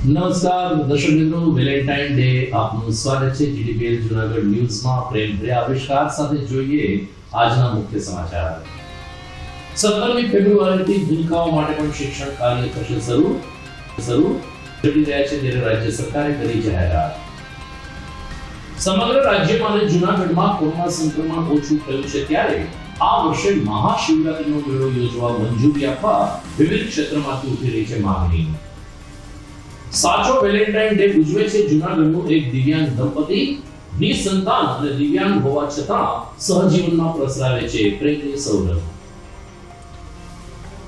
નમસ્કાર દર્શક મિત્રો, વેલેન્ટાઇન ડે આપનું સ્વાગત છે જીડીપીએલ જૂનાગઢ ન્યૂઝમાં પ્રેમભર્યા આવિષ્કાર સાથે જોઈએ આજના મુખ્ય સમાચાર। 17મી ફેબ્રુઆરીથી ભૂલકાઓ માટે પણ શિક્ષણ કાર્ય થશે શરૂ કરી રહ્યા છે ત્યારે રાજ્ય સરકારે કરી જાહેરાત। સમગ્ર રાજ્યમાં અને જૂનાગઢમાં કોરોના સંક્રમણ ઓછું થયું છે ત્યારે આ વર્ષે મહાશિવરાત્રીનો મેળો યોજવા મંજૂરી આપવા વિવિધ ક્ષેત્રમાંથી ઉઠી રહી છે માંગણી। સાચો વેલેન્ટાઇન ડે ઉજવે છે જૂનાગઢનું એક દિવ્યાંગ દંપતી। નિસંતાન અને દિવ્યાંગ હોવા છતાં સહજીવનમાં પ્રસરાવે છે પ્રેમની સૌરભ।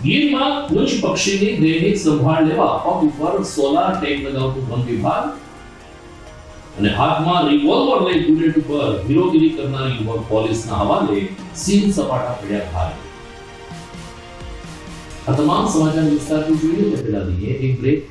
ગીરમાં કુંજ પક્ષીની દૈનિક સંભાળ લેવા પગ ઉપર સોલાર ટેગ લગાવતું વન વિભાગ અને હાથમાં રિવોલ્વર લઈ બુલેટ ઉપર હીરોગીરી કરનાર યુવક પોલીસના હવાલે સીન સપાટા પડ્યા ભારે। આ તમામ સમાચાર વિસ્તારથી જોઈએ તે પહેલા લઈએ એક બ્રેક।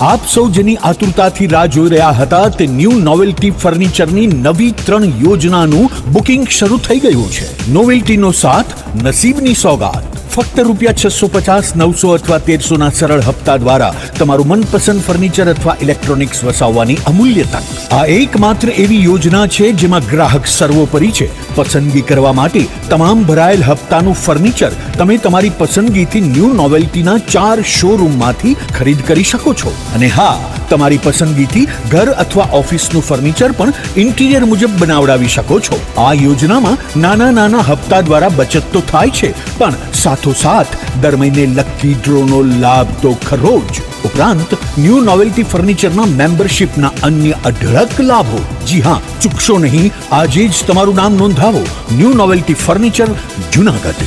આપ સૌ જેની આતુરતાથી રાહ જોઈ રહ્યા હતા તે ન્યૂ નોવેલ્ટી ફર્નિચરની નવી 3 યોજનાનું બુકિંગ શરૂ થઈ ગયું છે। નોવેલ્ટીનો સાથ નસીબની સોગાત। ફક્ત ₹650, 900 અથવા 1300 ના સરળ હપ્તા દ્વારા તમારું મનપસંદ ફર્નિચર અથવા ઇલેક્ટ્રોનિક્સ વસાવવાની અમૂલ્ય તક। આ એકમાત્ર એવી યોજના છે જેમાં ગ્રાહક સર્વોપરી છે। પસંદગી કરવા માટે તમામ ભરાયેલ હપ્તાનું ફર્નિચર તમે તમારી પસંદગીથી ન્યૂ નોવેલ્ટીના 4 શોરૂમમાંથી ખરીદ કરી શકો છો। અને હા, તમારી પસંદગીથી ઘર અથવા ઓફિસનું ફર્નિચર પણ ઇન્ટિરિયર મુજબ બનાવડાવી શકો છો। આ યોજનામાં નાના હપ્તા દ્વારા બચત તો થાય છે, પણ સાથોસાથ દર મહિને લકી ડ્રોનો લાભ તો ખરો જ। ઉપરાંત ન્યૂ નોવેલ્ટી ફર્નિચરના મેમ્બરશિપના અન્ય અઢળક લાભો। જી હા, ચૂકશો નહીં, આજે જ તમારું નામ નોંધાવો। New novelty furniture, Junagadh.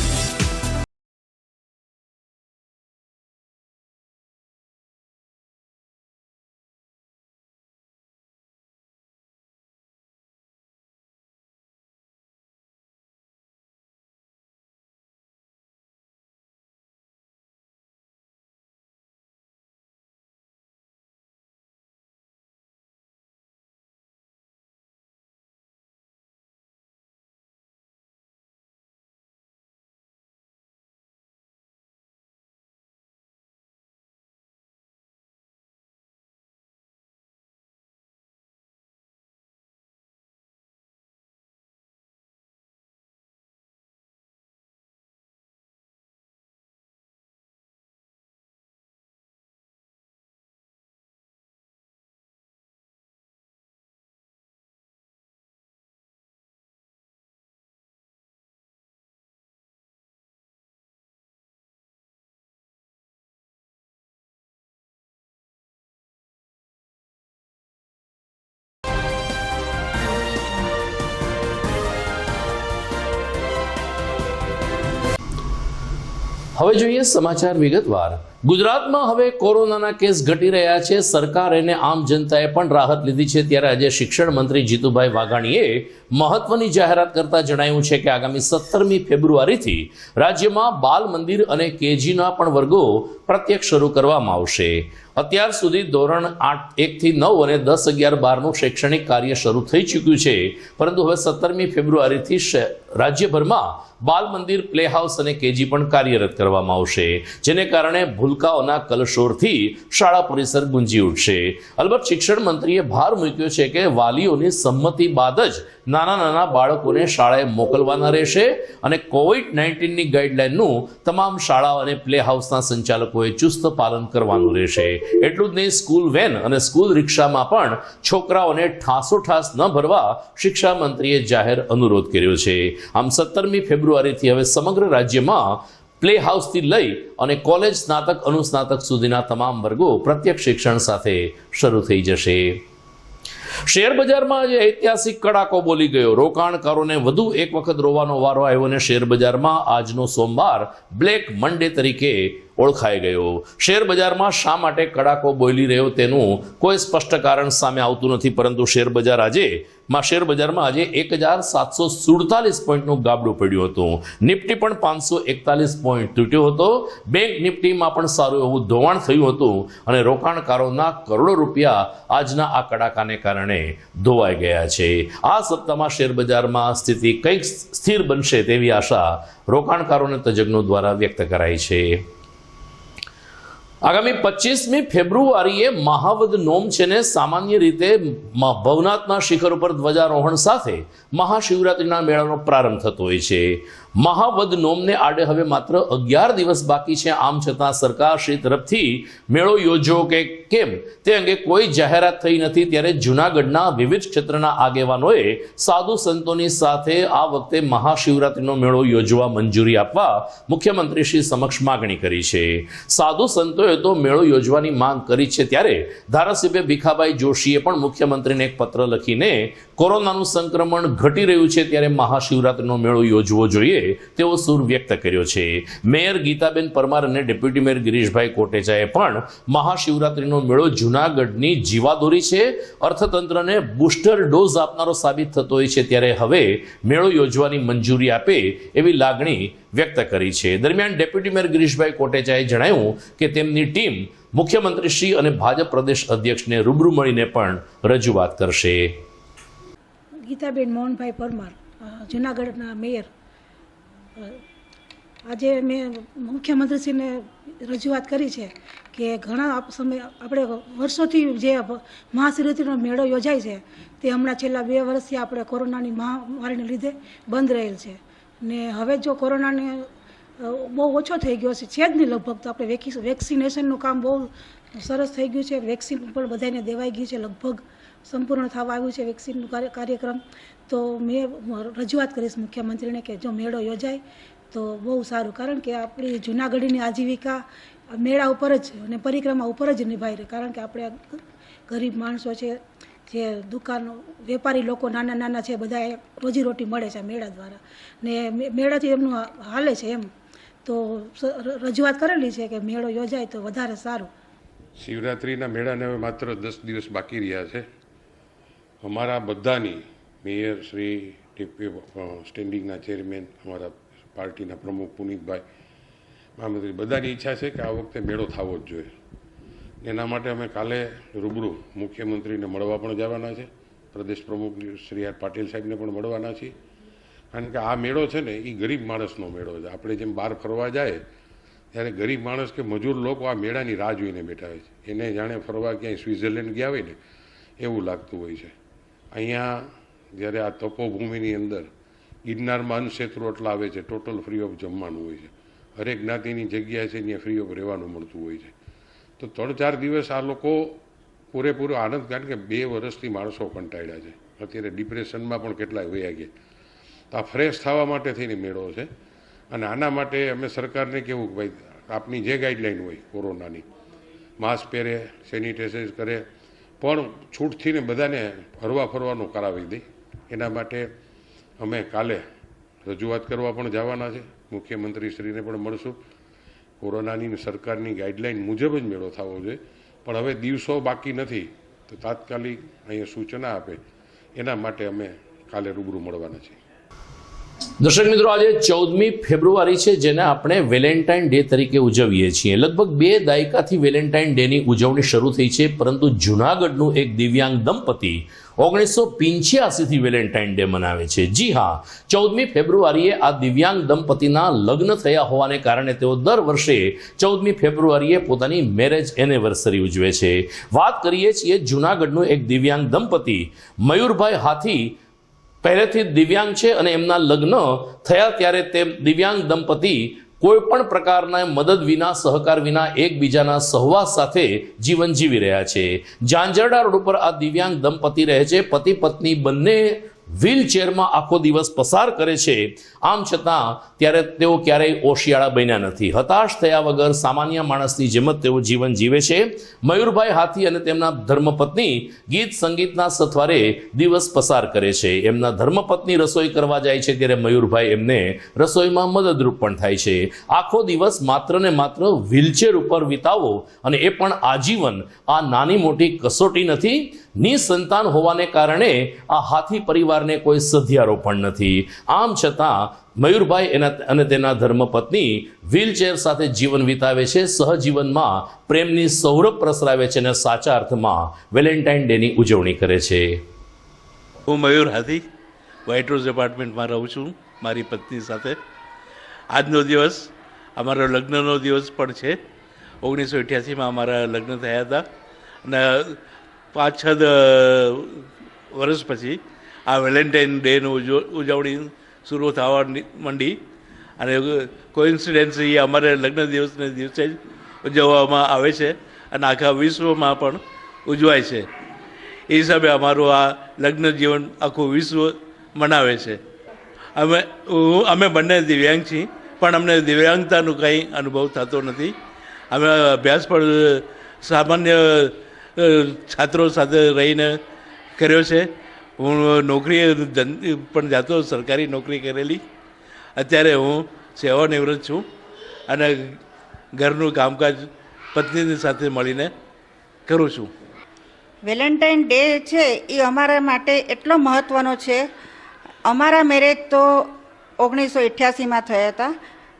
હવે જોઈએ સમાચાર વિગતવાર। ગુજરાતમાં હવે કોરોનાના કેસ ઘટી રહ્યા છે। સરકાર અને આમ જનતાએ પણ રાહત લીધી છે ત્યારે આજે શિક્ષણ મંત્રી જીતુભાઈ વાઘાણીએ મહત્વની જાહેરાત કરતા જણાવ્યું છે કે આગામી 17મી ફેબ્રુઆરીથી રાજ્યમાં બાલ મંદિર અને કેજીના પણ વર્ગો પ્રત્યક્ષ શરૂ કરવામાં આવશે. અત્યાર સુધી ધોરણ 1 થી 9 અને 10, 11, 12નું શૈક્ષણિક કાર્ય શરૂ થઈ ચૂક્યું છે, પરંતુ હવે 17મી ફેબ્રુઆરીથી રાજ્યભરમાં બાલ મંદિર, પ્લે હાઉસ અને કેજી પણ કાર્યરત કરવામાં આવશે, જેને કારણે ભૂલકાઓના કલશોરથી શાળા પરિસર ગુંજી ઉઠશે. અલબત્ત શિક્ષણ મંત્રીએ ભાર મૂક્યો છે કે વાલીઓની સંમતિ બાદ જ નાના બાળકોને શાળાએ મોકલવાના રહેશે અને કોવિડ-19ની ગાઈડલાઈનનું તમામ શાળા અને પ્લે હાઉસના સંચાલકોએ ચુસ્ત પાલન કરવાનું રહેશે. એટલું જ નહીં, સ્કૂલ વેન અને સ્કૂલ રિક્ષામાં પણ છોકરાઓને ઠાસોઠાસ ન ભરવા શિક્ષા મંત્રીએ જાહેર અનુરોધ કર્યો છે. આમ 17મી ફેબ્રુઆરીથી હવે સમગ્ર રાજ્યમાં પ્લે હાઉસથી લઈ અને કોલેજ, સ્નાતક, અનુસ્નાતક સુધીના તમામ વર્ગો પ્રત્યક્ષ શિક્ષણ સાથે શરૂ થઈ જશે. શેર બજારમાં આજે ઐતિહાસિક કડાકો બોલી ગયો. રોકાણકારોને વધુ એક વખત રોવાનો વારો આવ્યો અને શેર બજારમાં આજનો સોમવાર બ્લેક મન્ડે તરીકે ઓળખાઈ ગયો. શેર બજારમાં શા માટે કડાકો બોલી રહ્યો તેનું કોઈ સ્પષ્ટ કારણ સામે આવતું નથી, પરંતુ શેર બજારમાં આજે 1747 પોઈન્ટનું ગાબડું પડ્યું હતું. નિફ્ટી પણ 541 પોઈન્ટ તૂટ્યો હતો. બેંક નિફ્ટીમાં પણ સારું એવું ધોવાણ થયું હતું અને રોકાણકારોના કરોડો રૂપિયા આજના આ કડાકાને કારણે ધોવાઈ ગયા છે. આ સપ્તાહમાં શેર બજારમાં સ્થિતિ કંઈક સ્થિર બનશે તેવી આશા રોકાણકારોને તજજ્ઞો દ્વારા વ્યક્ત કરાઈ છે. આગામી 25મી ફેબ્રુઆરીએ મહાવદ નોમ છે ને સામાન્ય રીતે ભવનાથના શિખર ઉપર ધ્વજારોહણ સાથે મહાશિવરાત્રિના મેળાનો પ્રારંભ થતો હોય છે. મહાવદ નોમને આડે હવે માત્ર 11 દિવસ બાકી છે. આમ છતાં સરકાર શ્રી તરફથી મેળો યોજવો કે કેમ તે અંગે કોઈ જાહેરાત થઈ નથી. ત્યારે જૂનાગઢના વિવિધ ક્ષેત્રના આગેવાનોએ સાધુ સંતોની સાથે આ વખતે મહાશિવરાત્રિનો મેળો યોજવા મંજૂરી આપવા મુખ્યમંત્રી શ્રી સમક્ષ માગણી કરી છે. સાધુ સંતોએ તો મેળો યોજવાની માંગ કરી છે, ત્યારે ધારાસભ્ય ભીખાભાઈ જોશીએ પણ મુખ્યમંત્રીને એક પત્ર લખીને કોરોનાનું સંક્રમણ ઘટી રહ્યું છે ત્યારે મહાશિવરાત્રિનો મેળો યોજવો જોઈએ તેવો સૂર વ્યક્ત કર્યો છે. મેયર ગીતાબેન પરમાર અને ડેપ્યુટી મેયર ગિરીશભાઈ કોટેચાએ પણ મહાશિવરાત્રિનો મેળો જૂનાગઢની જીવાદોરી છે, અર્થતંત્રને બુસ્ટર ડોઝ આપનારો સાબિત થતો હોય છે, ત્યારે હવે મેળો યોજવાની મંજૂરી આપે એવી લાગણી વ્યક્ત કરી છે. દરમિયાન ડેપ્યુટી મેયર ગિરીશભાઈ કોટેચાએ જણાવ્યું કે તેમની ટીમ મુખ્યમંત્રીશ્રી અને ભાજપ પ્રદેશ અધ્યક્ષને રૂબરૂ મળીને પણ રજૂઆત કરશે. ગીતાબેન મોહનભાઈ પરમાર, જૂનાગઢના મેયર. આજે મેં મુખ્યમંત્રીશ્રીને રજૂઆત કરી છે કે ઘણા સમય આપણે વર્ષોથી જે મહાશિવરાત્રિનો મેળો યોજાય છે તે હમણાં છેલ્લા 2 વર્ષથી આપણે કોરોનાની મહામારીને લીધે બંધ રહેલ છે ને હવે જો કોરોનાને બહુ ઓછો થઈ ગયો છે જ નહીં લગભગ, તો આપણે વેક્સિનેશનનું કામ બહુ સરસ થઈ ગયું છે. વેક્સિન પણ બધાને દેવાઈ ગયું છે, લગભગ સંપૂર્ણ થવા આવ્યું છે વેક્સિનનું કાર્યક્રમ. તો મેં રજૂઆત કરીશ મુખ્યમંત્રીને કે જો મેળો યોજાય તો બહુ સારું, કારણ કે આપણી જૂનાગઢની આજીવિકા મેળા ઉપર જ અને પરિક્રમા ઉપર જ નિભાઈ રહે. કારણ કે આપણે ગરીબ માણસો છે, જે દુકાનો વેપારી લોકો નાના છે, બધા રોજીરોટી મળે છે મેળા દ્વારા ને મેળાથી એમનું હાલે છે. એમ તો રજૂઆત કરેલી છે કે મેળો યોજાય તો વધારે સારું. શિવરાત્રિના મેળાને હવે માત્ર 10 દિવસ બાકી રહ્યા છે. અમારા બધાની મેયર શ્રી, સ્ટેન્ડિંગના ચેરમેન, અમારા પાર્ટીના પ્રમુખ પુનિતભાઈ, મહામંત્રી, બધાની ઈચ્છા છે કે આ વખતે મેળો થવો જ જોઈએ. એના માટે અમે કાલે રૂબરૂ મુખ્યમંત્રીને મળવા પણ જવાના છે, પ્રદેશ પ્રમુખ શ્રી આર પાટીલ સાહેબને પણ મળવાના છીએ. કારણ કે આ મેળો છે ને એ ગરીબ માણસનો મેળો છે. આપણે જેમ બહાર ફરવા જાય ત્યારે ગરીબ માણસ કે મજૂર લોકો આ મેળાની રાહ જોઈને બેઠા હોય છે. એને જાણે ફરવા ક્યાંય સ્વિટ્ઝરલેન્ડ ગયા હોય ને એવું લાગતું હોય છે. અહીંયા જ્યારે આ તપોભૂમિની અંદર ગિરનારમાં અન્નક્ષેત્રો એટલા આવે છે, ટોટલ ફ્રી ઓફ જમવાનું હોય છે. હરેક જ્ઞાતિની જગ્યા છે ત્યાં ફ્રી ઓફ રહેવાનું મળતું હોય છે. તો 3-4 દિવસ આ લોકો પૂરેપૂરો આનંદ, કારણ કે 2 વર્ષથી માણસો કંટાળ્યા છે, અત્યારે ડિપ્રેશનમાં પણ કેટલાય વયા ગયા. તો આ ફ્રેશ થવા માટે થઈને મેળો છે. અને આના માટે અમે સરકારને કહેવું કે ભાઈ આપની જે ગાઈડલાઈન હોય કોરોનાની, માસ્ક પહેરે, સેનિટાઈઝર કરે, પણ છૂટથી ને બધાને હરવા ફરવાનું કરાવી દે. એના માટે અમે કાલે રજૂઆત કરવા પણ જવાના છે, મુખ્યમંત્રીશ્રીને પણ મળશું. કોરોનાની સરકારની ગાઈડલાઈન મુજબ જ મેળો થવો જોઈએ, પણ હવે દિવસો બાકી નથી તો તાત્કાલિક અહીંયા સૂચના આપે, એના માટે અમે કાલે રૂબરૂ મળવાના છીએ. દર્શક મિત્રો, આજે 14મી ફેબ્રુઆરી છે, જેને આપણે વેલેન્ટાઇન ડે તરીકે ઉજવીએ છીએ. લગભગ 2 દાયકાથી વેલેન્ટાઇન ડેની ઉજવણી શરૂ થઈ છે, પરંતુ જૂનાગઢનું એક દિવ્યાંગ દંપતી 1985થી વેલેન્ટાઇન ડે મનાવે છે. જી હા, 14મી ફેબ્રુઆરીએ આ દિવ્યાંગ દંપતીના લગ્ન થયા હોવાને કારણે તેઓ દર વર્ષે 14મી ફેબ્રુઆરીએ પોતાની મેરેજ એનિવર્સરી ઉજવે છે. વાત કરીએ છીએ જૂનાગઢનું એક દિવ્યાંગ દંપતી મયુરભાઈ હાથી પહેલેથી દિવ્યાંગ છે અને એમના લગ્ન થયા ત્યારે તે દિવ્યાંગ દંપતી કોઈ પણ પ્રકારના મદદ વિના, સહકાર વિના એકબીજાના સહવાસ સાથે જીવન જીવી રહ્યા છે. ઝાંઝરડા રોડ ઉપર આ દિવ્યાંગ દંપતી રહે છે. પતિ પત્ની બંને વ્હીલચેરમાં આખો દિવસ પસાર કરે છે. આમ છતાં ત્યારે તેઓ ક્યારેય ઓશિયાળા બન્યા નથી. હતાશ થયા વગર સામાન્ય માણસની જેમ જ તેઓ જીવન જીવે છે. મયુરભાઈ હાથી અને તેમના ધર્મપત્ની ગીત સંગીતના સથવારે દિવસ પસાર કરે છે. એમના ધર્મપત્ની રસોઈ કરવા જાય છે ત્યારે મયુરભાઈ એમને રસોઈમાં મદદરૂપ પણ થાય છે. આખો દિવસ માત્ર ને માત્ર વ્હીલચેર ઉપર વિતાવો, અને એ પણ આજીવન, આ નાની મોટી કસોટી નથી. નિસંતાન હોવાને કારણે આ હાથી પરિવારને કોઈ સધિયારો પણ નથી. આમ છતાં મયુરભાઈ અને તેના ધર્મપત્ની વ્હીલચેર સાથે જીવન વિતાવે છે. સહજીવનમાં પ્રેમની સૌરભ પ્રસરાવે છે અને સાચા અર્થમાં વેલેન્ટાઇન ડેની ઉજવણી કરે છે. હું મયુર હાથી વ્હાઇટ રોઝ એપાર્ટમેન્ટમાં રહું છું મારી પત્ની સાથે. આજનો દિવસ અમારો લગ્નનો દિવસ પણ છે. 1988માં અમારા લગ્ન થયા હતા અને 5-6 વર્ષ પછી આ વેલેન્ટાઇન ડેનું ઉજવણી શરૂ થવા માંડી, અને કોઇન્સિડન્સલી અમારે લગ્ન દિવસને દિવસે જ ઉજવવામાં આવે છે અને આખા વિશ્વમાં પણ ઉજવાય છે. એ હિસાબે અમારું આ લગ્ન જીવન આખું વિશ્વ મનાવે છે. અમે બંને દિવ્યાંગ છીએ, પણ અમને દિવ્યાંગતાનું કંઈ અનુભવ થતો નથી. અમે અભ્યાસ પણ સામાન્ય છાત્રો સાથે રહીને કર્યો છે. હું નોકરી પણ જાતો, સરકારી નોકરી કરેલી. અત્યારે હું સેવાનિવૃત્ત છું અને ઘરનું કામકાજ પત્નીની સાથે મળીને કરું છું. વેલેન્ટાઇન ડે છે એ અમારા માટે એટલો મહત્ત્વનો છે. અમારા મેરેજ તો 1988માં થયા હતા,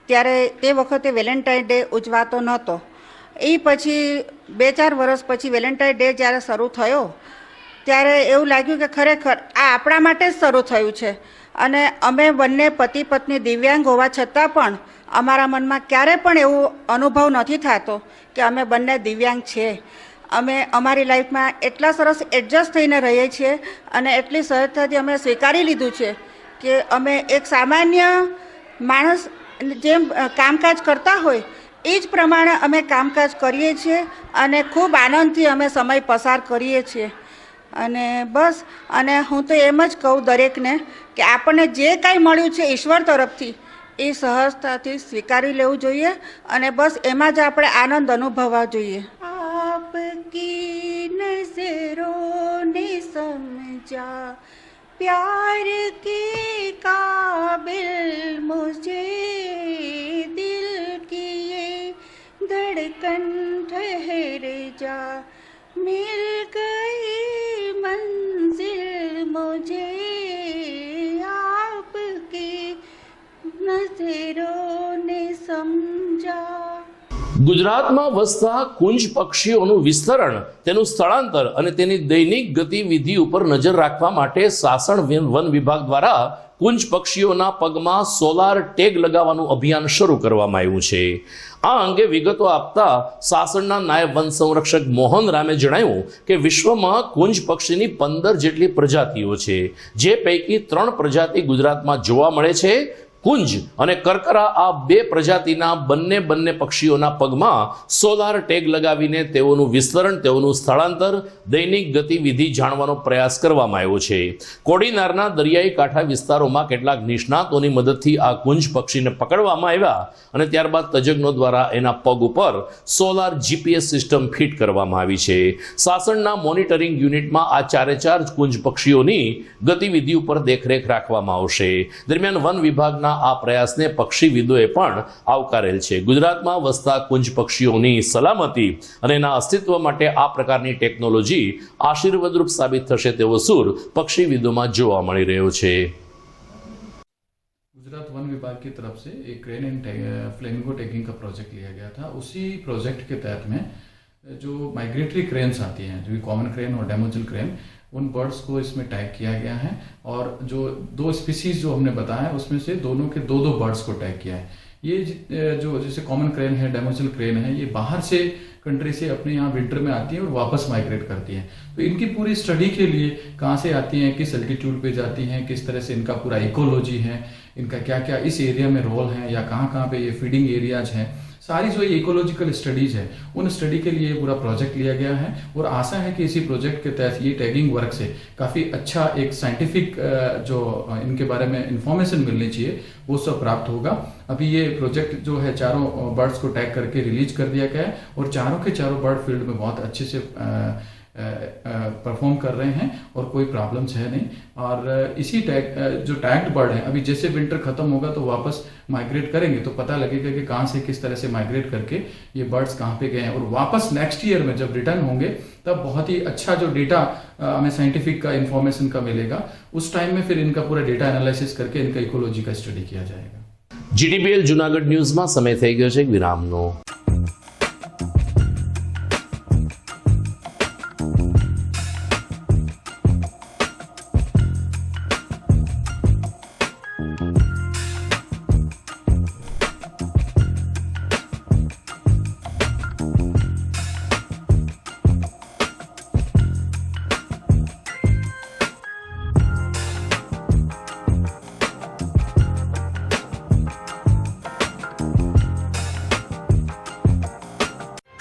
ત્યારે તે વખતે વેલેન્ટાઇન ડે ઉજવાતો નહોતો. એ પછી 2-4 વર્ષ પછી વેલેન્ટાઇન ડે જ્યારે શરૂ થયો ત્યારે એવું લાગ્યું કે ખરેખર આ આપણા માટે જ શરૂ થયું છે. અને અમે બંને પતિ પત્ની દિવ્યાંગ હોવા છતાં પણ અમારા મનમાં ક્યારે પણ એવો અનુભવ નથી થતો કે અમે બંને દિવ્યાંગ છીએ. અમે અમારી લાઈફમાં એટલા સરસ એડજસ્ટ થઈને રહીએ છીએ અને એટલી સરળતાથી અમે સ્વીકારી લીધું છે કે અમે એક સામાન્ય માણસ જેમ કામકાજ કરતા હોય એ જ પ્રમાણે અમે કામકાજ કરીએ છીએ અને ખૂબ આનંદથી અમે સમય પસાર કરીએ છીએ. અને બસ, અને હું તો એમ જ કહું દરેકને કે આપણને જે કાંઈ મળ્યું છે ઈશ્વર તરફથી એ સહજતાથી સ્વીકારી લેવું જોઈએ અને બસ એમાં જ આપણે આનંદ અનુભવવા જોઈએ. આપકી નઝરોં ને સમજા પ્યાર કે કાબિલ મુझे દિલ की ये धड़कन ठहर जा मिल गई मंजिल मुझे आपकी नज़रों ने समझा. ગુજરાતમાં વસતા કુંજ પક્ષીઓનું વિસ્તરણ, તેનું સ્થળાંતર અને તેની દૈનિક ગતિવિધિ ઉપર નજર રાખવા માટે સાસણ વન વિભાગ દ્વારા કુંજ પક્ષીઓના પગમાં સોલાર ટેગ લગાવવાનું અભિયાન શરૂ કરવામાં આવ્યું છે. આ અંગે વિગતો આપતા સાસણના નાયબ વન સંરક્ષક મોહન રામે જણાવ્યું કે વિશ્વમાં કુંજ પક્ષીની 15 જેટલી પ્રજાતિઓ છે, જે પૈકી 3 પ્રજાતિ ગુજરાતમાં જોવા મળે છે. કુંજ અને કરકરા આ 2 પ્રજાતિના બંને પક્ષીઓના પગમાં સોલાર ટેગ લગાવીને તેઓનું વિસ્તરણ, તેઓનું સ્થળાંતર, દૈનિક ગતિવિધિ જાણવાનો પ્રયાસ કરવામાં આવ્યો છે. કોડીનારના દરિયાઈ કાંઠા વિસ્તારોમાં કેટલાક નિષ્ણાતોની મદદથી આ કુંજ પક્ષીને પકડવામાં આવ્યા અને ત્યારબાદ તજજ્ઞો દ્વારા એના પગ ઉપર સોલાર જીપીએસ સિસ્ટમ ફિટ કરવામાં આવી છે. સાસણના મોનિટરિંગ યુનિટમાં આ 4 કુંજ પક્ષીઓની ગતિવિધિ ઉપર દેખરેખ રાખવામાં આવશે. દરમિયાન વન વિભાગના આ પ્રયાસને પક્ષીવિદોએ પણ આવકારેલ છે. ગુજરાતમાં વસતા કુંજ પક્ષીઓની સલામતી અને એના અસ્તિત્વ માટે આ પ્રકારની ટેકનોલોજી આશીર્વાદરૂપ સાબિત થશે તેવો સૂર પક્ષીવિદોમાં જોવા મળી રહ્યો છે. विभाग की तरफ से एक क्रेन एंड फ्लेमिंगो टैगिंग का प्रोजेक्ट लिया गया था। उसी प्रोजेक्ट के तहत में जो माइग्रेटरी क्रेन्स आती हैं, जो कॉमन क्रेन और डेमोजल क्रेन, उन बर्ड्स को इसमें टैग किया गया है और जो 2 स्पीसीज जो हमने बताया उसमें से दोनों के 2-2 बर्ड्स को टैग किया है। ये जो जैसे कॉमन क्रेन है, डेमोजल क्रेन है, ये बाहर से कंट्री से अपने यहाँ विंटर में आती है और वापस माइग्रेट करती हैं। तो इनकी पूरी स्टडी के लिए कहाँ से आती हैं, किस एल्टीट्यूड पे जाती हैं, किस तरह से इनका पूरा इकोलॉजी है, इनका क्या क्या इस एरिया में रोल है या कहाँ कहाँ पे ये फीडिंग एरियाज हैं, सारी जो इकोलॉजिकल स्टडीज है उन स्टडी के लिए पूरा प्रोजेक्ट लिया गया है। और आशा है कि इसी प्रोजेक्ट के तहत ये टैगिंग वर्क से काफ़ी अच्छा एक साइंटिफिक जो इनके बारे में इंफॉर्मेशन मिलनी चाहिए वो सब प्राप्त होगा। अभी ये प्रोजेक्ट जो है चारों बर्ड्स को टैग करके रिलीज कर दिया गया है और चारों के चारों बर्ड फील्ड में बहुत अच्छे से परफॉर्म कर रहे हैं और कोई प्रॉब्लम्स है नहीं। और इसी जो टैग्ड बर्ड है अभी जैसे विंटर खत्म होगा तो वापस माइग्रेट करेंगे तो पता लगेगा कि कहाँ से किस तरह से माइग्रेट करके ये बर्ड्स कहाँ पे गए हैं और वापस नेक्स्ट ईयर में जब रिटर्न होंगे तब बहुत ही अच्छा जो डेटा हमें साइंटिफिक का इंफॉर्मेशन का मिलेगा। उस टाइम में फिर इनका पूरा डेटा एनालिसिस करके इनका इकोलॉजी का स्टडी किया जाएगा। GTPL જુનાગઢ ન્યૂઝમાં સમય થઈ ગયો છે એક વિરામનો।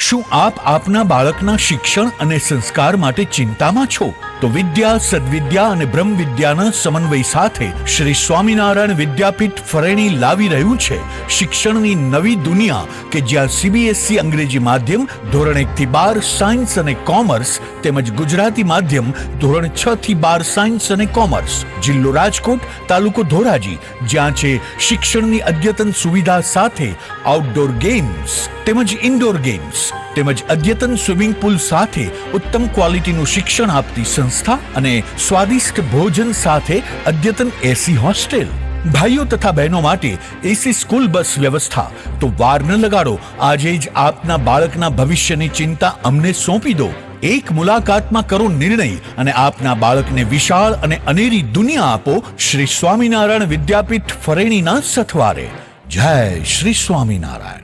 શું આપ આપના બાળકના શિક્ષણ અને સંસ્કાર માટે ચિંતામાં છો? તો વિદ્યા, સદવિદ્યા અને બ્રહ્મ વિદ્યાના સમન્વય સાથે શ્રી સ્વામિનારાયણ વિદ્યાપીઠ ફરેણી લાવી રહ્યું છે શિક્ષણની નવી દુનિયા કે જ્યાં CBSE અંગ્રેજી માધ્યમ ધોરણ 1 થી 12 સાયન્સ અને કોમર્સ તેમજ ગુજરાતી માધ્યમ ધોરણ 6 થી 12 સાયન્સ અને કોમર્સ। જિલ્લો રાજકોટ, તાલુકો ધોરાજી, જ્યાં છે શિક્ષણની અદ્યતન સુવિધા સાથે આઉટડોર ગેમ્સ તેમજ ઇન્ડોર ગેમ્સ તેમજ અદ્યતન સ્વિમિંગ પૂલ સાથે ઉત્તમ ક્વોલિટીનું શિક્ષણ આપતી સંસ્થા અને સ્વાદિષ્ટ ભોજન સાથે અદ્યતન AC હોસ્ટેલ। ભાઈઓ તથા બહેનો માટે AC સ્કૂલ બસ વ્યવસ્થા। તો વાર ન લગાડો, આજે જ આપના બાળકના ભવિષ્યની ચિંતા અમને સોંપી દો। એક મુલાકાતમાં કરો નિર્ણય અને આપના બાળકને વિશાળ અને અનેરી દુનિયા આપો શ્રી સ્વામિનારાયણ વિદ્યાપીઠ ફરેણીના સથવારે। જય શ્રી સ્વામિનારાયણ।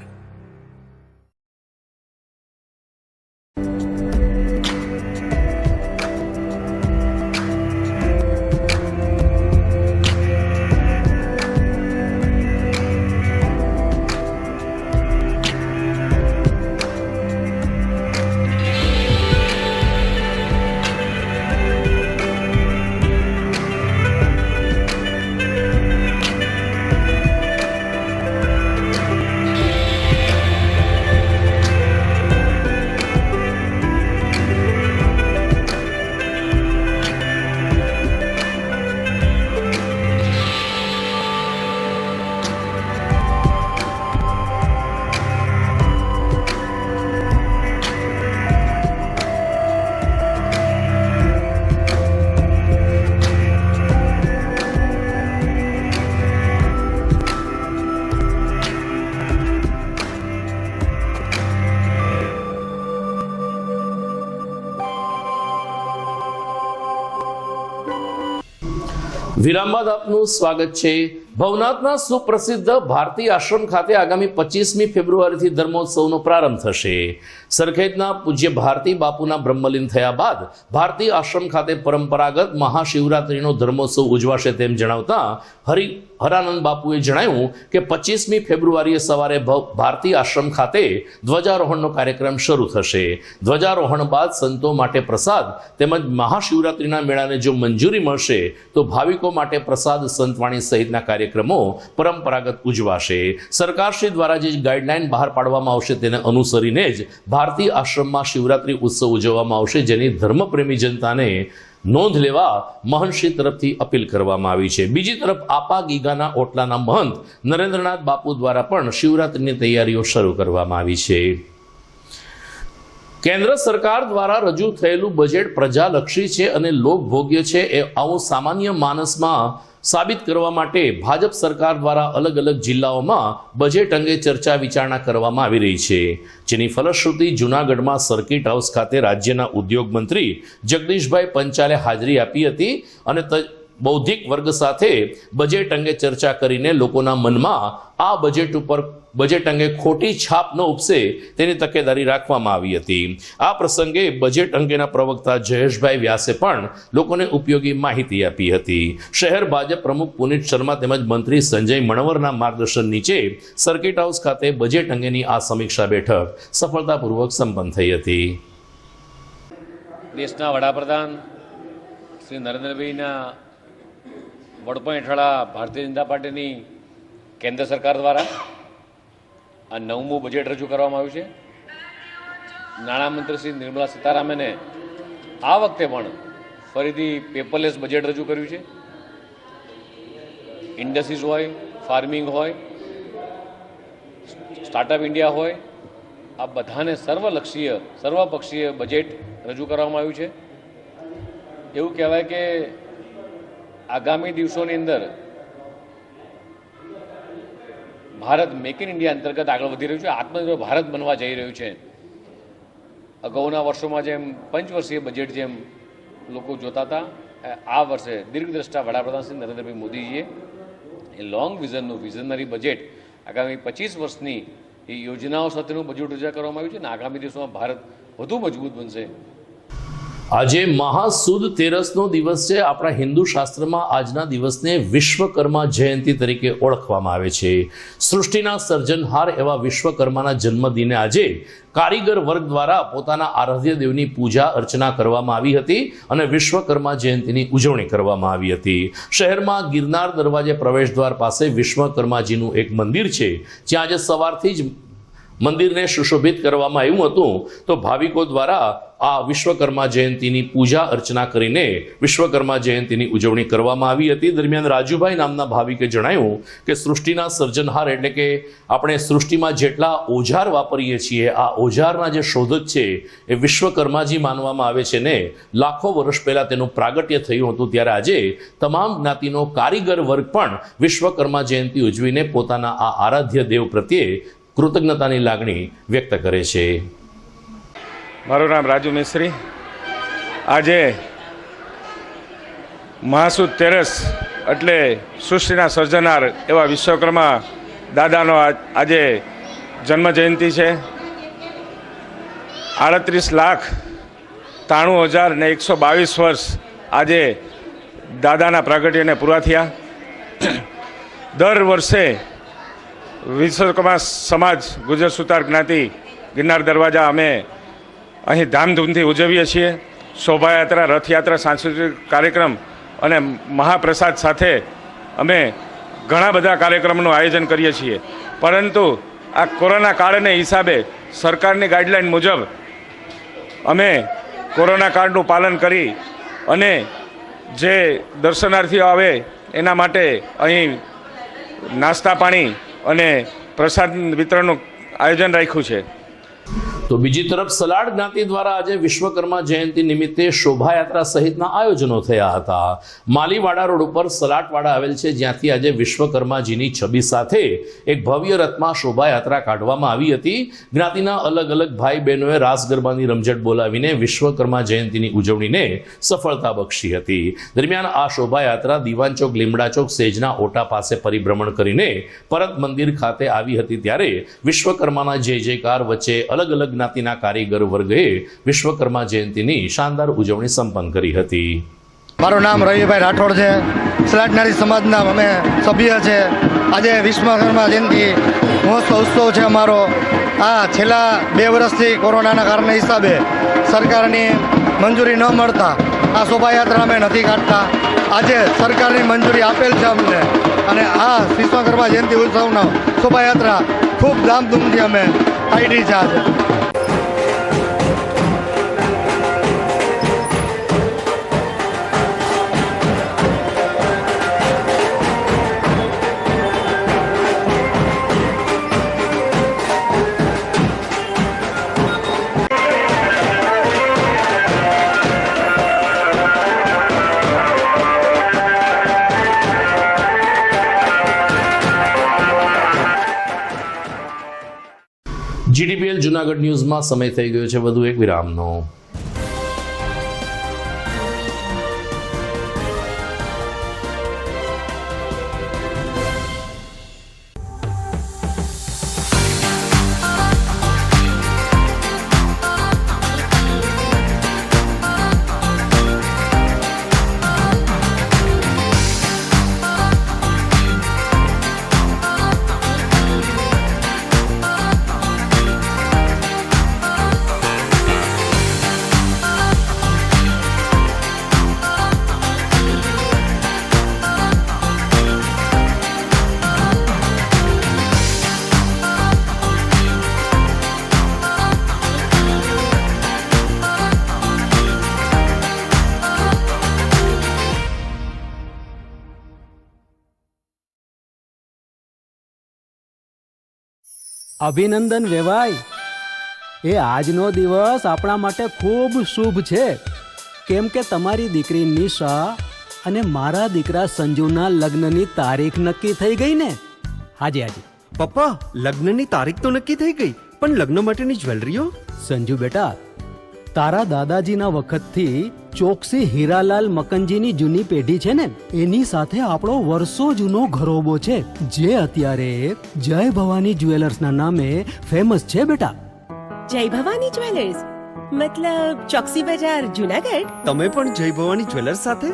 વિરામ બાદ આપનું સ્વાગત છે। ભવનાથના સુપ્રસિદ્ધ ભારતી આશ્રમ ખાતે આગામી 25મી ફેબ્રુઆરીથી ધર્મોત્સવનો પ્રારંભ થશે। સરખેજના પૂજ્ય ભારતી બાપુના બ્રહ્મલીન થયા બાદ ભારતી આશ્રમ ખાતે પરંપરાગત મહાશિવરાત્રીનો ધર્મોત્સવ ઉજવાશે તેમ જણાવતા હરાનંદ બાપુએ જણાવ્યું કે 25મી ફેબ્રુઆરીએ સવારે ભારતી આશ્રમ ખાતે ધ્વજારોહણનો કાર્યક્રમ શરૂ થશે। ધ્વજારોહણ બાદ સંતો માટે પ્રસાદ તેમજ મહાશિવરાત્રીના મેળાને જો મંજૂરી મળશે તો ભાવિકો માટે પ્રસાદ, સંતવાણી સહિતના કાર્યક્રમો પરંપરાગત ઉજવાશે। સરકારશ્રી દ્વારા જે ગાઈડલાઈન બહાર પાડવામાં આવશે તેને અનુસરીને જ ભારતી આશ્રમમાં શિવરાત્રી ઉત્સવ ઉજવવામાં આવશે, જેની ધર્મપ્રેમી જનતાને નોંધ લેવા મહંતશ્રી તરફથી અપીલ કરવામાં આવી છે। બીજી તરફ આપા ગીગાના ઓટલાના મહંત નરેન્દ્રનાથ બાપુ દ્વારા પણ શિવરાત્રીની તૈયારીઓ શરૂ કરવામાં આવી છે। કેન્દ્ર સરકાર દ્વારા રજૂ થયેલું બજેટ પ્રજાલક્ષી છે અને લોકભોગ્ય છે એ આવું સામાન્ય માનસમાં સાબિત કરવા માટે ભાજપ સરકાર દ્વારા અલગ અલગ જિલ્લાઓમાં બજેટ અંગે ચર્ચા વિચારણા કરવામાં આવી રહી છે, જેની ફલશ્રુતિ જૂનાગઢમાં સર્કિટ હાઉસ ખાતે રાજ્યના ઉદ્યોગ મંત્રી જગદીશભાઈ પંચાલે હાજરી આપી હતી અને બૌદ્ધિક વર્ગ સાથે બજેટ અંગે ચર્ચા કરીને લોકોના મનમાં આ બજેટ અંગે ખોટી છાપ ન ઉપસે તેની તકેદારી રાખવામાં આવી હતી. આ પ્રસંગે બજેટ અંગેના પ્રવક્તા જયેશભાઈ વ્યાસે પણ લોકોને ઉપયોગી માહિતી આપી હતી. શહેર ભાજપ પ્રમુખ પુનિત શર્મા તેમજ મંત્રી સંજય મણવરના માર્ગદર્શન નીચે સર્કિટ હાઉસ ખાતે બજેટ અંગેની આ સમીક્ષા બેઠક સફળતાપૂર્વક સંપન્ન થઈ હતી. દેશના વડાપ્રધાન શ્રી નરેન્દ્રભાઈના વડપણ હેઠળ ભારતીય જનતા પાર્ટીની કેન્દ્ર સરકાર દ્વારા આ 9મું બજેટ રજૂ કરવામાં આવ્યું છે. નાણામંત્રી શ્રી નિર્મલા સીતારામને આ વખતે પણ ફરીથી પેપરલેસ બજેટ રજૂ કર્યું છે. ઇન્ડસ્ટ્રીઝ હોય, ફાર્મિંગ હોય, સ્ટાર્ટઅપ ઇન્ડિયા હોય, આ બધાને સર્વપક્ષીય બજેટ રજૂ કરવામાં આવ્યું છે. એવું કહેવાય કે આગામી દિવસોની અંદર ભારત મેક ઇન ઇન્ડિયા અંતર્ગત આગળ વધી રહ્યું છે, આત્મનિર્ભર ભારત બનવા જઈ રહ્યું છે. અગાઉના વર્ષોમાં જેમ પંચવર્ષીય બજેટ જેમ લોકો જોતા હતા, આ વર્ષે દીર્ઘદ્રષ્ટા વડાપ્રધાન શ્રી નરેન્દ્રભાઈ મોદીજીએ એ લોંગ વિઝનનું વિઝનરી બજેટ આગામી 25 વર્ષની એ યોજનાઓ સાથેનું બજેટ રજૂ કરવામાં આવ્યું છે અને આગામી દિવસોમાં ભારત વધુ મજબૂત બનશે. આજે મહાસુદ તેરસનો દિવસ છે. આપણા હિન્દુ શાસ્ત્રમાં આજના દિવસને વિશ્વકર્મા જયંતિ તરીકે ઓળખવામાં આવે છે. સૃષ્ટિના સર્જનહાર એવા વિશ્વકર્માના જન્મદિને આજે કારીગર વર્ગ દ્વારા પોતાના આરાધ્ય દેવની પૂજા અર્ચના કરવામાં આવી હતી અને વિશ્વકર્મા જયંતિની ઉજવણી કરવામાં આવી હતી. શહેરમાં ગિરનાર દરવાજે પ્રવેશદ્વાર પાસે વિશ્વકર્માજીનું એક મંદિર છે, જ્યાં આજે સવારથી જ મંદિરને સુશોભિત કરવામાં આવ્યું હતું. તો ભાવિકો દ્વારા આ વિશ્વકર્મા જયંતિની પૂજા અર્ચના કરીને વિશ્વકર્મા જયંતિની ઉજવણી કરવામાં આવી હતી. દરમિયાન રાજુભાઈ નામના ભાવિકે જણાવ્યું કે સૃષ્ટિના સર્જનહાર એટલે કે આપણે સૃષ્ટિમાં જેટલા ઓજાર વાપરીએ છીએ, આ ઓજારના જે શોધક છે એ વિશ્વકર્માજી માનવામાં આવે છે ને લાખો વર્ષ પહેલા તેનું પ્રાગટ્ય થયું હતું. ત્યારે આજે તમામ જ્ઞાતિનો કારીગર વર્ગ પણ વિશ્વકર્મા જયંતિ ઉજવીને પોતાના આ આરાધ્ય દેવ પ્રત્યે કૃતજ્ઞતાની લાગણી વ્યક્ત કરે છે. મારું નામ રાજુ મિસ્ત્રી. આજે મહાસુદ તેરસ એટલે સૃષ્ટિના સર્જનાર એવા વિશ્વકર્મા દાદાનો આજે જન્મ જયંતિ છે. 38,93,122 વર્ષ આજે દાદાના પ્રાગટ્યને પૂરા થયા. દર વર્ષે વિશ્વકર્મા સમાજ ગુજર સુતાર જ્ઞાતિ ગિરનાર દરવાજા અમે અહીં ધામધૂમથી ઉજવીએ છીએ. શોભાયાત્રા, રથયાત્રા, સાંસ્કૃતિક કાર્યક્રમ અને મહાપ્રસાદ સાથે અમે ઘણા બધા કાર્યક્રમનું આયોજન કરીએ છીએ. પરંતુ આ કોરોના કાળને હિસાબે સરકારની ગાઈડલાઈન મુજબ અમે કોરોના કાળનું પાલન કરી અને જે દર્શનાર્થીઓ આવે એના માટે અહીં નાસ્તા પાણી અને પ્રસાદ વિતરણનું આયોજન રાખ્યું છે. તો બીજી તરફ સલાડ જ્ઞાતિ દ્વારા આજે વિશ્વકર્મા જયંતિ નિમિત્તે શોભાયાત્રા સહિતના આયોજનો થયા હતા. માલીવાડા રોડ ઉપર સલાટવાડા આવેલ છે, જ્યાંથી આજે વિશ્વકર્માજીની છબી સાથે એક ભવ્ય રથમાં શોભાયાત્રા કાઢવામાં આવી હતી. જ્ઞાતિના અલગ અલગ ભાઈ બહેનોએ રાસ ગરબાની રમઝટ બોલાવીને વિશ્વકર્મા જયંતિની ઉજવણીને સફળતા બક્ષી હતી. દરમિયાન આ શોભાયાત્રા દિવાન ચોક, લીમડા ચોક, સેજના ઓટા પાસે પરિભ્રમણ કરીને પરત મંદિર ખાતે આવી હતી. ત્યારે વિશ્વકર્માના જય જયકાર વચ્ચે અલગ અલગ જ્ઞાતિના કારીગર વર્ગે વિશ્વકર્મા જયંતિની શાનદાર ઉજવણી સંપન્ન કરી હતી. મારું નામ રવિભાઈ રાઠોડ છે. સલાટનારી સમાજના અમે સભ્ય છે. આજે વિશ્વકર્મા જયંતિ મહોત્સવ ઉત્સવ છે અમારો. આ છેલ્લા 2 વર્ષથી કોરોનાના કારણે હિસાબે સરકારની મંજૂરી ન મળતા આ શોભાયાત્રા અમે નથી કાઢતા. આજે સરકારની મંજૂરી આપેલ છે અમને અને આ વિશ્વકર્મા જયંતિ ઉત્સવનો શોભાયાત્રા ખૂબ ધામધૂમથી અમે કાઢી છે. આજે GDPL જુનાગઢ ન્યૂઝમાં સમય થઈ ગયો છે વધુ એક વિરામનો. અભિનંદન વેવાઈ, એ આજનો દિવસ આપણા માટે ખૂબ શુભ છે, કેમ કે તમારી દીકરી નિશા અને મારા દીકરા સંજુના લગ્નની તારીખ નક્કી થઈ ગઈ ને. હાજી હાજી પપ્પા, લગ્નની તારીખ તો નક્કી થઈ ગઈ, પણ લગ્ન માટેની જ્વેલરીઓ? સંજુ બેટા, તારા દાદાજીના વખતથી ચોકસી હીરાલાલ મકનજીની જૂની પેઢી છે ને, એની સાથે આપણો વર્ષો જૂનો ઘરોબો છે, જે અત્યારે જય ભવાની જ્વેલર્સના નામે ફેમસ છે બેટા. જય ભવાની જ્વેલર્સ મતલબ ચોકસી બજાર જુનાગઢ? તમે પણ જય ભવાની જ્વેલર્સ સાથે?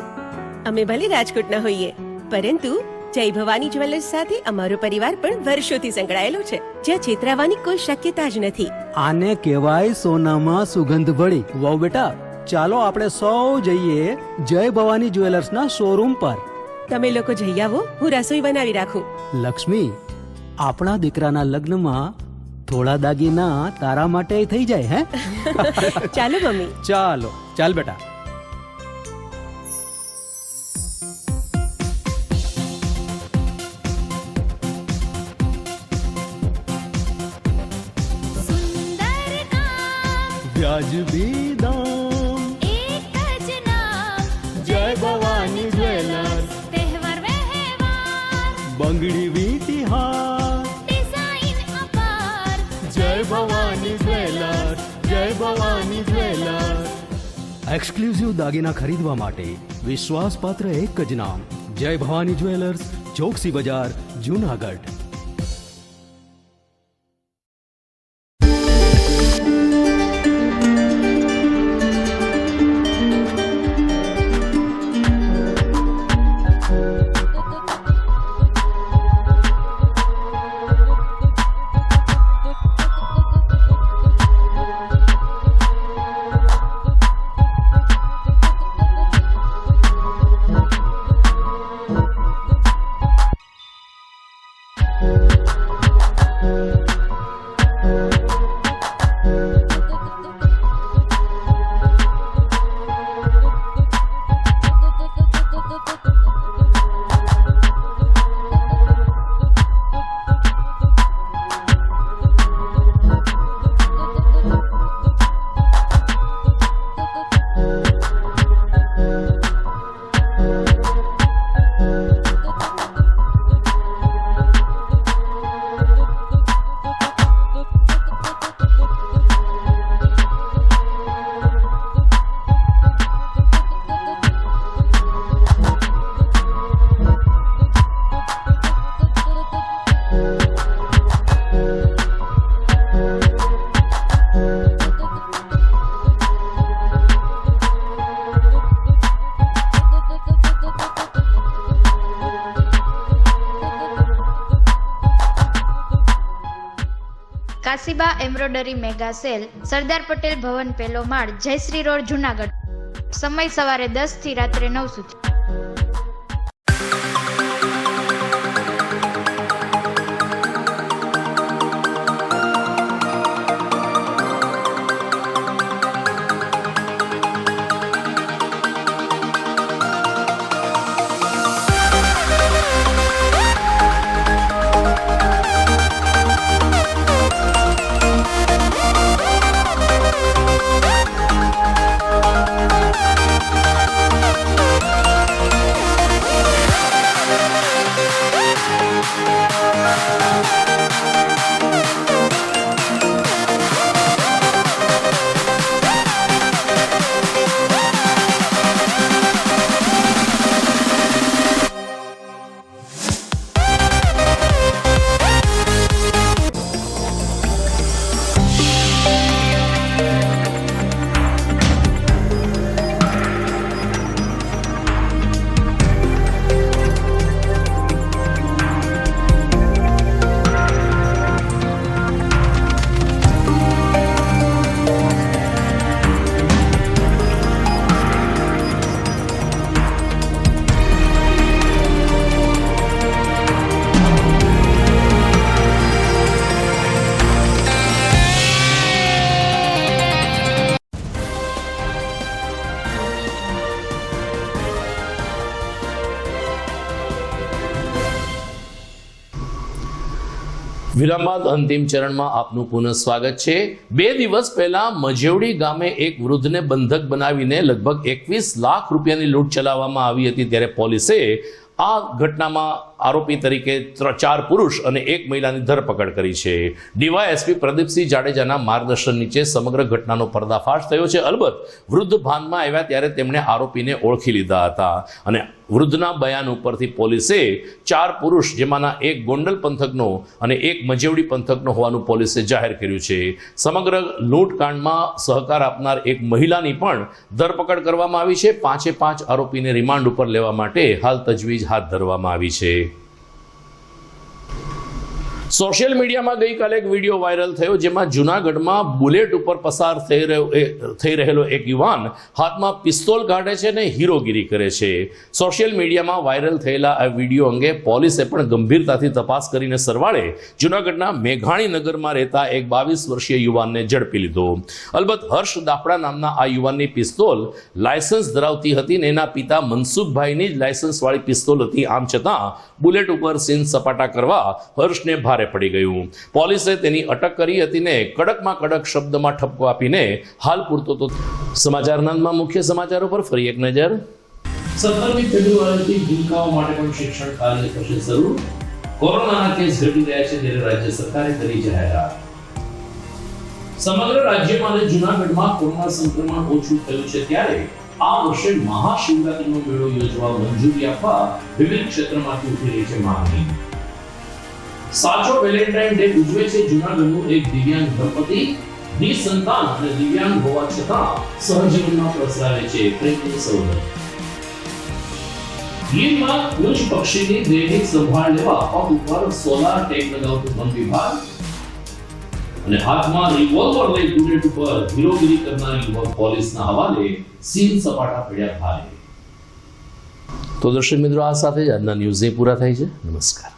અમે ભલે રાજકોટના હોઈએ, પરંતુ જય ભવાની જ્વેલર્સ સાથે અમારો પરિવાર પણ વર્ષોથી સંકળાયેલો છે, જ્યાં છેતરાવાની કોઈ શક્યતા જ નથી. આને કહેવાય સોનામાં સુગંધ ભળી. વાવ બેટા, ચાલો આપણે સૌ જઈએ જય ભવાની જ્વેલર્સના શોરૂમ પર. તમે લોકો જઈ આવો, હું રસોઈ બનાવી રાખું. લક્ષ્મી, આપણા દીકરાના લગ્નમાં થોડા દાગીના તારા માટે થઈ જાય. હે ચાલો મમ્મી. ચાલો ચાલ બેટા. વ્યાજબી દામ, એક જ નામ, જય ભવાની જ્વેલર્સ. તહેવાર વ્યવહાર, બંગડી વીટી હાર, ડિઝાઇન અપાર, જય ભવાની જ્વેલર્સ, જય ભવાની જ્વેલર્સ. એક્સક્લુઝિવ દાગીના ખરીદવા માટે વિશ્વાસપાત્ર એક જ નામ, જય Bhavani jewellers, Choksi Bazaar, Junagadh. Kashiba embroidery mega sale, Sardar Patel Bhavan, પહેલો માળ, જયશ્રી રોડ, જુનાગઢ. સમય સવારે 10 થી રાત્રે 9 સુધી. વિરામ બાદ અંતિમ ચરણમાં આપનું પુનઃ સ્વાગત છે। 2 દિવસ પહેલા મજેવડી ગામે એક વૃદ્ધને બંધક બનાવીને લગભગ 21 લાખ રૂપિયાની લૂંટ ચલાવવામાં આવી હતી, ત્યારે પોલીસે આ ઘટનામાં આરોપી તરીકે 4 પુરુષ અને 1 મહિલાની ધરપકડ કરી છે। ડીવાયએસપી પ્રદીપસિંહ જાડેજાના માર્ગદર્શન નીચે સમગ્ર ઘટનાનો પર્દાફાશ થયો છે। અલબત્ત વૃદ્ધ ભાનમાં આવ્યા ત્યારે તેમણે આરોપીને ઓળખી લીધા હતા અને વૃદ્ધના બયાન ઉપરથી પોલીસે 4 પુરુષ, જેમાંના 1 ગોંડલ પંથકનો અને 1 મજેવડી પંથકનો હોવાનું પોલીસે જાહેર કર્યું છે। સમગ્ર લૂંટકાંડમાં સહકાર આપનાર 1 મહિલાની પણ ધરપકડ કરવામાં આવી છે। 5 આરોપીને રિમાન્ડ ઉપર લેવા માટે હાલ તજવીજ હાથ ધરવામાં આવી છે। સોશિયલ મીડિયામાં ગઈકાલે એક વિડીયો વાયરલ થયો, જેમાં જૂનાગઢમાં બુલેટ ઉપર પસાર થઈ રહેલો એક યુવાન હાથમાં પિસ્તોલ કાઢે છે અને હીરોગીરી કરે છે। સોશિયલ મીડિયામાં વાયરલ થયેલા આ વિડીયો અંગે પોલીસે પણ ગંભીરતાથી તપાસ કરીને સરવાળે જૂનાગઢના મેઘાણી નગરમાં રહેતા એક 22 વર્ષીય યુવાનને ઝડપી લીધો। અલબત્ત હર્ષ દાફડા નામના આ યુવાનની પિસ્તોલ લાયસન્સ ધરાવતી હતી અને એના પિતા મનસુખભાઈની જ લાયસન્સવાળી પિસ્તોલ હતી। આમ છતાં બુલેટ ઉપર સીન સપાટા કરવા હર્ષને ભારે પડી ગયું। પોલીસે તેની અટક કરી હતી ને કડકમાં કડક શબ્દમાં ઠપકો આપીને હાલ પૂરતો તો સમાચારના મુખ્ય સમાચારો પર ફરી એક નજર। 17મી ફેબ્રુઆરીથી ભૂલકાઓ માટે પણ શિક્ષણ કાર્ય થશે શરૂ। કોરોનાના કેસ ઘટી રહ્યા છે ત્યારે રાજ્ય સરકારે કરી જાહેરાત। સમગ્ર રાજ્યમાં અને જૂનાગઢમાં કોરોના સંક્રમણ ઓછું થયું છે ત્યારે આ વર્ષે મહાશિવરાત્રીનો મેળો યોજવા મંજૂરી આપવા વિવિધ ક્ષેત્રમાંથી ઉઠી રહી છે માંગણી। સાચો વેલેન્ટાઇન ડે ઉજવે છે જૂનાગઢનું એક દિવ્યાંગ દંપતી। નિસંતાન અને દિવ્યાંગ હોવા છતાં સહજીવનમાં પ્રસરાવે છે પ્રેમની સૌગંધ। ગીરમાં કુંજ પક્ષીની દૈનિક સંભાળ લેવા પગ ઉપર સોલાર ટેગ લગાવતું વન વિભાગ અને હાથમાં રિવોલ્વર લઈ બુલેટ ઉપર હીરોગીરી કરનાર યુવક પોલીસના હવાલે સીન સપાટા પડ્યા ભારે। તો દર્શક મિત્રો, આ સાથે જ આજના ન્યૂઝ પૂરા થાય છે। નમસ્કાર।